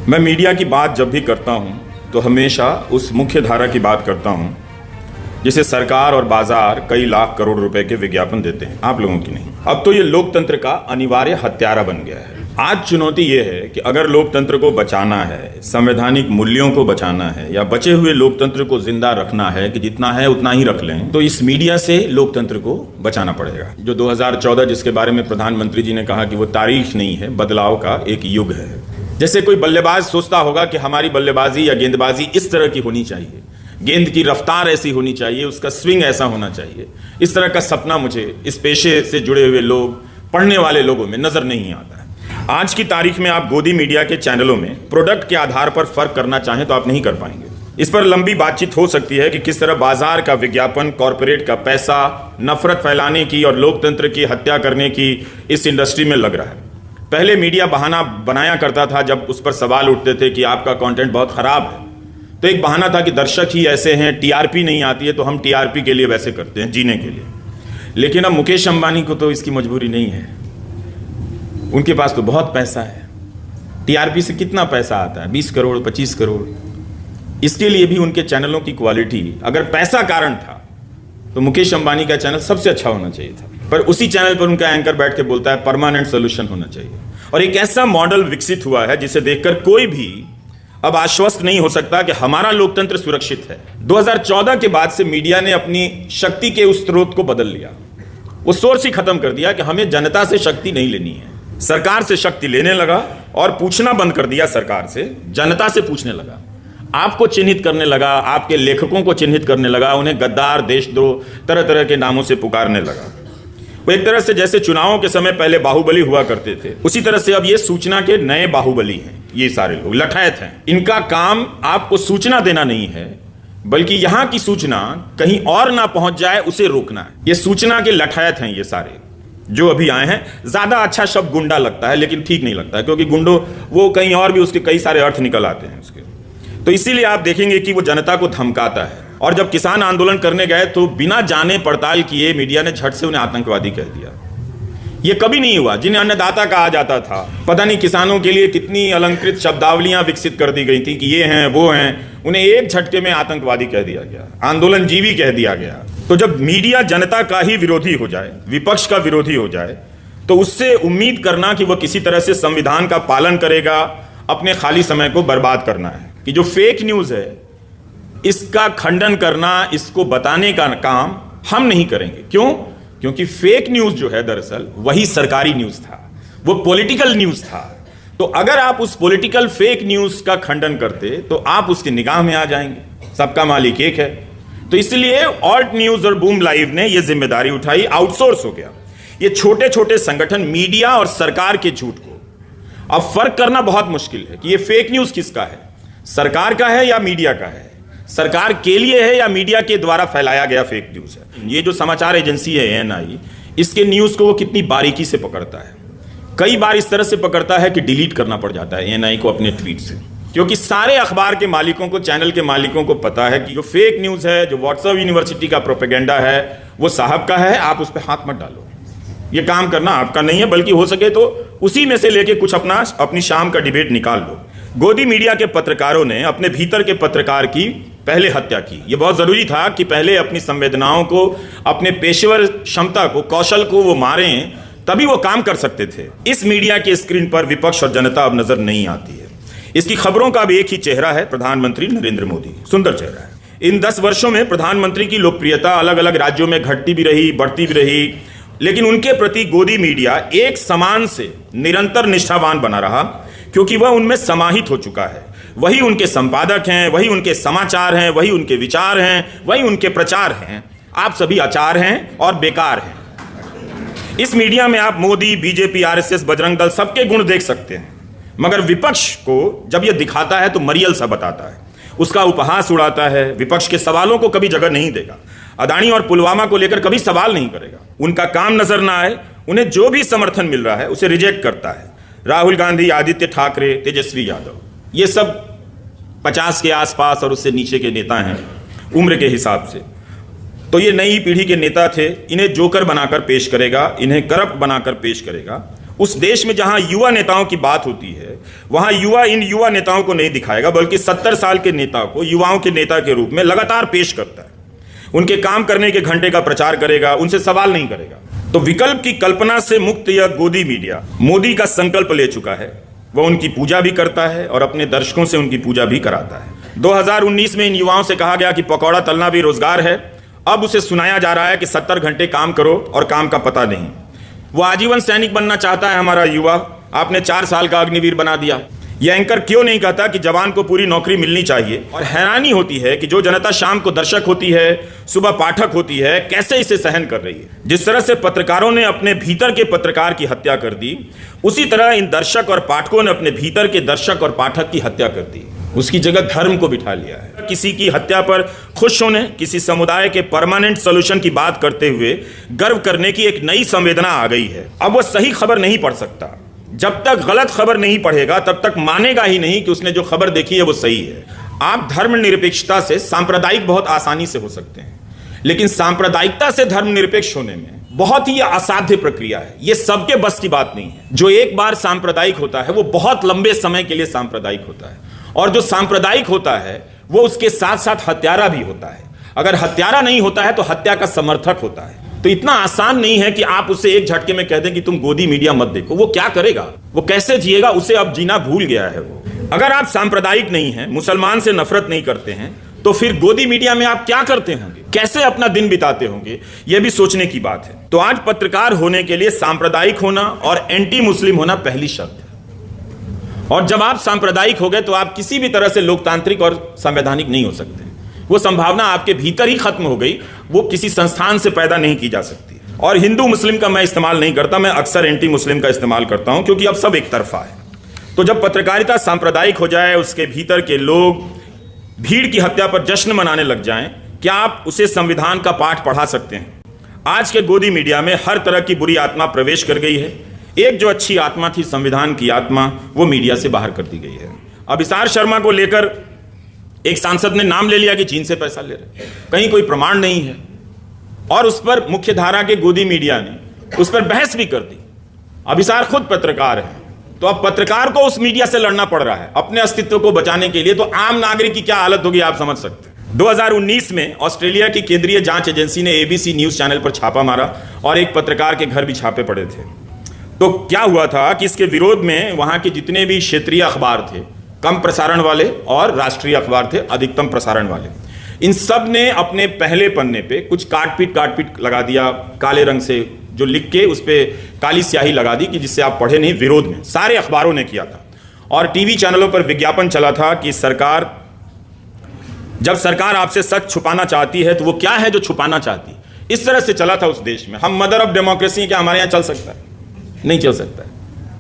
मैं मीडिया की बात जब भी करता हूं तो हमेशा उस मुख्य धारा की बात करता हूं जिसे सरकार और बाजार कई लाख करोड़ रुपए के विज्ञापन देते हैं, आप लोगों की नहीं। अब तो ये लोकतंत्र का अनिवार्य हत्यारा बन गया है। आज चुनौती ये है कि अगर लोकतंत्र को बचाना है, संवैधानिक मूल्यों को बचाना है या बचे हुए लोकतंत्र को जिंदा रखना है कि जितना है उतना ही रख लें, तो इस मीडिया से लोकतंत्र को बचाना पड़ेगा। जो 2014 जिसके बारे में प्रधानमंत्री जी ने कहा कि वो तारीख नहीं है, बदलाव का एक युग है। जैसे कोई बल्लेबाज सोचता होगा कि हमारी बल्लेबाजी या गेंदबाजी इस तरह की होनी चाहिए, गेंद की रफ्तार ऐसी होनी चाहिए, उसका स्विंग ऐसा होना चाहिए, इस तरह का सपना मुझे इस पेशे से जुड़े हुए लोग, पढ़ने वाले लोगों में नजर नहीं आता है। आज की तारीख में आप गोदी मीडिया के चैनलों में प्रोडक्ट के आधार पर फर्क करना चाहें तो आप नहीं कर पाएंगे। इस पर लंबी बातचीत हो सकती है कि किस तरह बाजार का विज्ञापन, कॉरपोरेट का पैसा नफरत फैलाने की और लोकतंत्र की हत्या करने की इस इंडस्ट्री में लग रहा है। पहले मीडिया बहाना बनाया करता था जब उस पर सवाल उठते थे कि आपका कंटेंट बहुत खराब है, तो एक बहाना था कि दर्शक ही ऐसे हैं, टीआरपी नहीं आती है तो हम टीआरपी के लिए वैसे करते हैं, जीने के लिए। लेकिन अब मुकेश अंबानी को तो इसकी मजबूरी नहीं है, उनके पास तो बहुत पैसा है। टीआरपी से कितना पैसा आता है? 20 करोड़, 25 करोड़। इसके लिए भी उनके चैनलों की क्वालिटी, अगर पैसा कारण था तो मुकेश अंबानी का चैनल सबसे अच्छा होना चाहिए था, पर उसी चैनल पर उनका एंकर बैठ के बोलता है परमानेंट सोल्यूशन होना चाहिए। और एक ऐसा मॉडल विकसित हुआ है जिसे देखकर कोई भी अब आश्वस्त नहीं हो सकता कि हमारा लोकतंत्र सुरक्षित है। 2014 के बाद से मीडिया ने अपनी शक्ति के उस स्रोत को बदल लिया। वो सोर्स ही खत्म कर दिया कि हमें जनता से शक्ति नहीं लेनी है, सरकार से शक्ति लेने लगा और पूछना बंद कर दिया सरकार से, जनता से पूछने लगा। आपको चिन्हित करने लगा, आपके लेखकों को चिन्हित करने लगा, उन्हें गद्दार, देशद्रोह, तरह तरह के नामों से पुकारने लगा। वो एक तरह से जैसे चुनावों के समय पहले बाहुबली हुआ करते थे, उसी तरह से अब ये सूचना के नए बाहुबली हैं। ये सारे लोग लठायत हैं। इनका काम आपको सूचना देना नहीं है, बल्कि यहां की सूचना कहीं और ना पहुंच जाए उसे रोकना है। ये सूचना के लठायत हैं ये सारे जो अभी आए हैं। ज्यादा अच्छा शब्द गुंडा लगता है, लेकिन ठीक नहीं लगता है, क्योंकि गुंडो वो कहीं और भी उसके कई सारे अर्थ निकल आते हैं उसके। तो इसीलिए आप देखेंगे कि वो जनता को धमकाता है। और जब किसान आंदोलन करने गए तो बिना जाने पड़ताल किए मीडिया ने झट से उन्हें आतंकवादी कह दिया। ये कभी नहीं हुआ। जिन्हें अन्नदाता कहा जाता था, पता नहीं किसानों के लिए कितनी अलंकृत शब्दावलियां विकसित कर दी गई थी कि ये हैं वो हैं, उन्हें एक झटके में आतंकवादी कह दिया गया, आंदोलन जीवी कह दिया गया। तो जब मीडिया जनता का ही विरोधी हो जाए, विपक्ष का विरोधी हो जाए, तो उससे उम्मीद करना कि वह किसी तरह से संविधान का पालन करेगा, अपने खाली समय को बर्बाद करना है। कि जो फेक न्यूज है इसका खंडन करना, इसको बताने का काम हम नहीं करेंगे। क्यों? क्योंकि फेक न्यूज जो है दरअसल वही सरकारी न्यूज था, वो पॉलिटिकल न्यूज था। तो अगर आप उस पॉलिटिकल फेक न्यूज का खंडन करते तो आप उसकी निगाह में आ जाएंगे। सबका मालिक एक है। तो इसलिए ऑल्ट न्यूज और बूम लाइव ने यह जिम्मेदारी उठाई, आउटसोर्स हो गया। ये छोटे छोटे संगठन मीडिया और सरकार के झूठ को अब फर्क करना बहुत मुश्किल है कि ये फेक न्यूज किसका है, सरकार का है या मीडिया का है, सरकार के लिए है या मीडिया के द्वारा फैलाया गया फेक न्यूज है। ये जो समाचार एजेंसी है एएनआई, इसके न्यूज को वो कितनी बारीकी से पकड़ता है। कई बार इस तरह से पकड़ता है कि डिलीट करना पड़ जाता है एएनआई को अपने ट्वीट से, क्योंकि सारे अखबार के मालिकों को, चैनल के मालिकों को पता है कि जो फेक न्यूज है, जो व्हाट्सएप यूनिवर्सिटी का प्रोपेगेंडा है, वो साहब का है, आप उस पर हाथ मत डालो। ये काम करना आपका नहीं है, बल्कि हो सके तो उसी में से लेके कुछ अपनी शाम का डिबेट निकाल लो। गोदी मीडिया के पत्रकारों ने अपने भीतर के पत्रकार की पहले हत्या की। यह बहुत जरूरी था कि पहले अपनी संवेदनाओं को, अपने पेशेवर क्षमता को, कौशल को वो मारें, तभी वो काम कर सकते थे। इस मीडिया के स्क्रीन पर विपक्ष और जनता अब नजर नहीं आती है। इसकी खबरों का भी एक ही चेहरा है, प्रधानमंत्री नरेंद्र मोदी। सुंदर चेहरा है। इन 10 वर्षों में प्रधानमंत्री की लोकप्रियता अलग अलग राज्यों में घटती भी रही, बढ़ती भी रही, लेकिन उनके प्रति गोदी मीडिया एक समान से निरंतर निष्ठावान बना रहा, क्योंकि वह उनमें समाहित हो चुका है। वही उनके संपादक हैं, वही उनके समाचार हैं, वही उनके विचार हैं, वही उनके प्रचार हैं। आप सभी आचार हैं और बेकार हैं। इस मीडिया में आप मोदी, बीजेपी, आरएसएस, बजरंग दल सबके गुण देख सकते हैं, मगर विपक्ष को जब यह दिखाता है तो मरियल सा बताता है, उसका उपहास उड़ाता है, विपक्ष के सवालों को कभी जगह नहीं देगा, अदानी और पुलवामा को लेकर कभी सवाल नहीं करेगा, उनका काम नजर ना आए, उन्हें जो भी समर्थन मिल रहा है उसे रिजेक्ट करता है। राहुल गांधी, आदित्य ठाकरे, तेजस्वी यादव, ये सब 50 के आसपास और उससे नीचे के नेता हैं उम्र के हिसाब से। तो ये नई पीढ़ी के नेता थे। इन्हें जोकर बनाकर पेश करेगा, इन्हें करप्ट बनाकर पेश करेगा उस देश में जहां युवा नेताओं की बात होती है, वहां युवा इन युवा नेताओं को नहीं दिखाएगा, बल्कि 70 साल के नेता को युवाओं के नेता के रूप में लगातार पेश करता है। उनके काम करने के घंटे का प्रचार करेगा, उनसे सवाल नहीं करेगा। तो विकल्प की कल्पना से मुक्त यह गोदी मीडिया मोदी का संकल्प ले चुका है। वह उनकी पूजा भी करता है और अपने दर्शकों से उनकी पूजा भी कराता है। 2019 में इन युवाओं से कहा गया कि पकौड़ा तलना भी रोजगार है। अब उसे सुनाया जा रहा है कि 70 घंटे काम करो और काम का पता नहीं। वो आजीवन सैनिक बनना चाहता है हमारा युवा, आपने 4 साल का अग्निवीर बना दिया। यह एंकर क्यों नहीं कहता कि जवान को पूरी नौकरी मिलनी चाहिए? और हैरानी होती है कि जो जनता शाम को दर्शक होती है, सुबह पाठक होती है, कैसे इसे सहन कर रही है। जिस तरह से पत्रकारों ने अपने भीतर के पत्रकार की हत्या कर दी, उसी तरह इन दर्शक और पाठकों ने अपने भीतर के दर्शक और पाठक की हत्या कर दी। उसकी जगह धर्म को बिठा लिया है। किसी की हत्या पर खुश होने, किसी समुदाय के परमानेंट सोल्यूशन की बात करते हुए गर्व करने की एक नई संवेदना आ गई है। अब वह सही खबर नहीं पढ़ सकता। जब तक गलत खबर नहीं पढ़ेगा तब तक मानेगा ही नहीं कि उसने जो खबर देखी है वो सही है। आप धर्मनिरपेक्षता से सांप्रदायिक बहुत आसानी से हो सकते हैं, लेकिन सांप्रदायिकता से धर्मनिरपेक्ष होने में बहुत ही असाध्य प्रक्रिया है। ये सबके बस की बात नहीं है। जो एक बार सांप्रदायिक होता है वो बहुत लंबे समय के लिए सांप्रदायिक होता है, और जो सांप्रदायिक होता है वो उसके साथ साथ हत्यारा भी होता है। अगर हत्यारा नहीं होता है तो हत्या का समर्थक होता है। तो इतना आसान नहीं है कि आप उसे एक झटके में कह दें कि तुम गोदी मीडिया मत देखो। वो क्या करेगा, वो कैसे जिएगा, उसे अब जीना भूल गया है वो। अगर आप सांप्रदायिक नहीं हैं, मुसलमान से नफरत नहीं करते हैं, तो फिर गोदी मीडिया में आप क्या करते होंगे, कैसे अपना दिन बिताते होंगे, यह भी सोचने की बात है। तो आज पत्रकार होने के लिए सांप्रदायिक होना और एंटी मुस्लिम होना पहली शर्त है। और जब आप सांप्रदायिक हो गए तो आप किसी भी तरह से लोकतांत्रिक और संवैधानिक नहीं हो सकते। वो संभावना आपके भीतर ही खत्म हो गई, वो किसी संस्थान से पैदा नहीं की जा सकती। और हिंदू मुस्लिम का मैं इस्तेमाल नहीं करता, मैं अक्सर एंटी मुस्लिम का इस्तेमाल करता हूं, क्योंकि अब सब एक तरफा है। तो जब पत्रकारिता सांप्रदायिक हो जाए, उसके भीतर के लोग भीड़ की हत्या पर जश्न मनाने लग जाएं, क्या आप उसे संविधान का पाठ पढ़ा सकते हैं? आज के गोदी मीडिया में हर तरह की बुरी आत्मा प्रवेश कर गई है। एक जो अच्छी आत्मा थी, संविधान की आत्मा, वो मीडिया से बाहर कर दी गई है। अब इसार शर्मा को लेकर एक सांसद ने नाम ले लिया कि चीन से पैसा ले रहे, कहीं कोई प्रमाण नहीं है, और उस पर मुख्य धारा के गोदी मीडिया ने उस पर बहस भी कर दी। अब इसार खुद पत्रकार है, तो अब पत्रकार को उस मीडिया से लड़ना पड़ रहा है अपने अस्तित्व को बचाने के लिए। तो आम नागरिक की क्या हालत होगी आप समझ सकते हैं। 2019 में ऑस्ट्रेलिया की केंद्रीय जांच एजेंसी ने ABC न्यूज चैनल पर छापा मारा और एक पत्रकार के घर भी छापे पड़े थे। तो क्या हुआ था कि इसके विरोध में वहां के जितने भी क्षेत्रीय अखबार थे, कम प्रसारण वाले, और राष्ट्रीय अखबार थे अधिकतम प्रसारण वाले, इन सब ने अपने पहले पन्ने पे कुछ काट पीट लगा दिया, काले रंग से जो लिख के उस पे काली स्याही लगा दी कि जिससे आप पढ़े नहीं। विरोध में सारे अखबारों ने किया था, और टीवी चैनलों पर विज्ञापन चला था कि जब सरकार आपसे सच छुपाना चाहती है तो वो क्या है जो छुपाना चाहती है। इस तरह से चला था उस देश में। हम मदर ऑफ डेमोक्रेसी, क्या हमारे यहाँ चल सकता है? नहीं चल सकता है।